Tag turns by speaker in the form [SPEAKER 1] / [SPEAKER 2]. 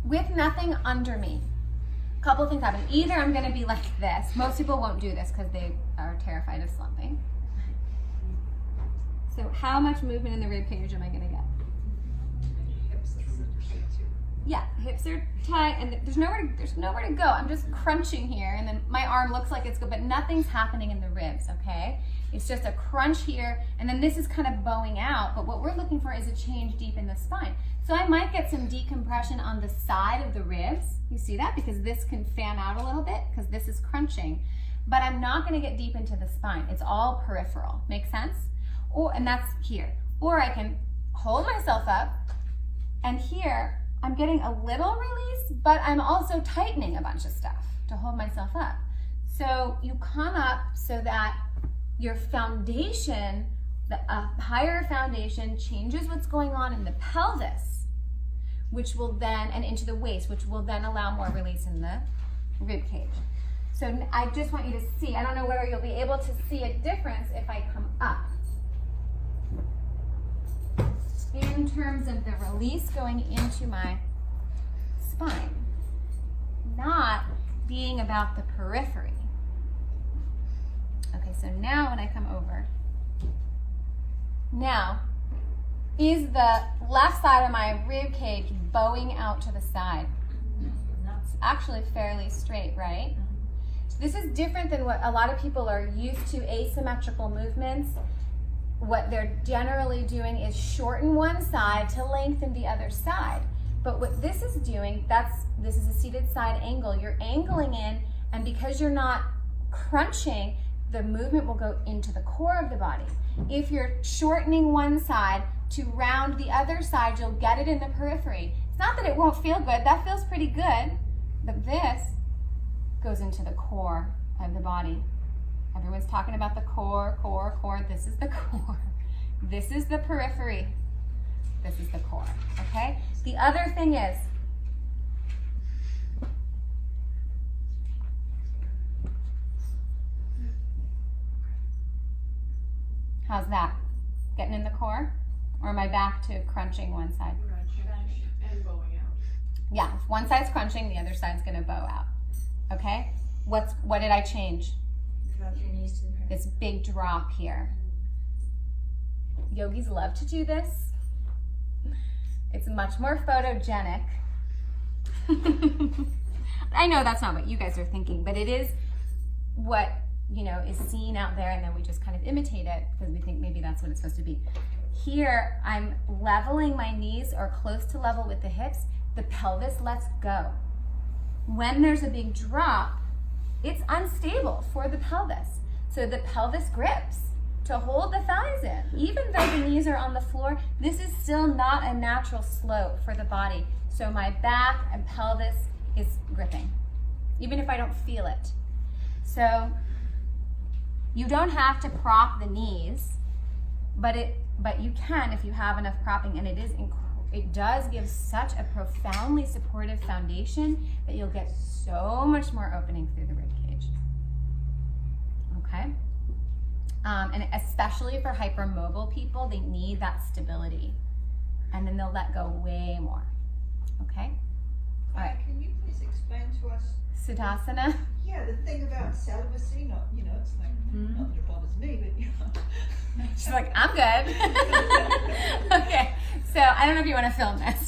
[SPEAKER 1] with nothing under me. A couple things happen. Either I'm gonna be like this. Most people won't do this because they are terrified of slumping. So how much movement in the rib cage am I gonna get? Yeah, hips are tight, and there's nowhere to go. I'm just crunching here, and then my arm looks like it's good, but nothing's happening in the ribs, okay? It's just a crunch here, and then this is kind of bowing out, but what we're looking for is a change deep in the spine. So I might get some decompression on the side of the ribs. You see that? Because this can fan out a little bit, because this is crunching. But I'm not gonna get deep into the spine. It's all peripheral. Make sense? And that's here. Or I can hold myself up, and here, I'm getting a little release, but I'm also tightening a bunch of stuff to hold myself up. So you come up so that your foundation, a higher foundation, changes what's going on in the pelvis, which will then, and into the waist, which will then allow more release in the rib cage. So I just want you to see, I don't know whether you'll be able to see a difference if I come up. In terms of the release going into my spine, not being about the periphery. Okay, so now when I come over, now is the left side of my rib cage bowing out to the side? It's actually fairly straight, right? So this is different than what a lot of people are used to, asymmetrical movements. What they're generally doing is shorten one side to lengthen the other side. But what this is doing, this is a seated side angle. You're angling in, and because you're not crunching, the movement will go into the core of the body. If you're shortening one side to round the other side, you'll get it in the periphery. It's not that it won't feel good, that feels pretty good, but this goes into the core of the body. Everyone's talking about the core, core, core. This is the core. This is the periphery. This is the core, okay? The other thing is, how's that? Getting in the core? Or am I back to crunching one side?
[SPEAKER 2] Crunching and bowing out.
[SPEAKER 1] Yeah, if one side's crunching, the other side's gonna bow out, okay? What did I change?
[SPEAKER 2] Drop your knees to the ground.
[SPEAKER 1] This big drop here. Yogis love to do this. It's much more photogenic. I know that's not what you guys are thinking, but it is what, you know, is seen out there, and then we just kind of imitate it because we think maybe that's what it's supposed to be. Here, I'm leveling my knees or close to level with the hips. The pelvis lets go. When there's a big drop, it's unstable for the pelvis. So the pelvis grips to hold the thighs in. Even though the knees are on the floor, this is still not a natural slope for the body. So my back and pelvis is gripping, even if I don't feel it. So you don't have to prop the knees, but you can if you have enough propping, and it does give such a profoundly supportive foundation that you'll get so much more opening through the rib cage. Okay? And especially for hypermobile people, they need that stability. And then they'll let go way more. Okay? All right.
[SPEAKER 2] Can you please explain to us?
[SPEAKER 1] Sudassana.
[SPEAKER 2] Yeah, the thing about celibacy, not, you know, it's like, not that it bothers me, but you know.
[SPEAKER 1] She's like, I'm good. Okay, so I don't know if you want to film this.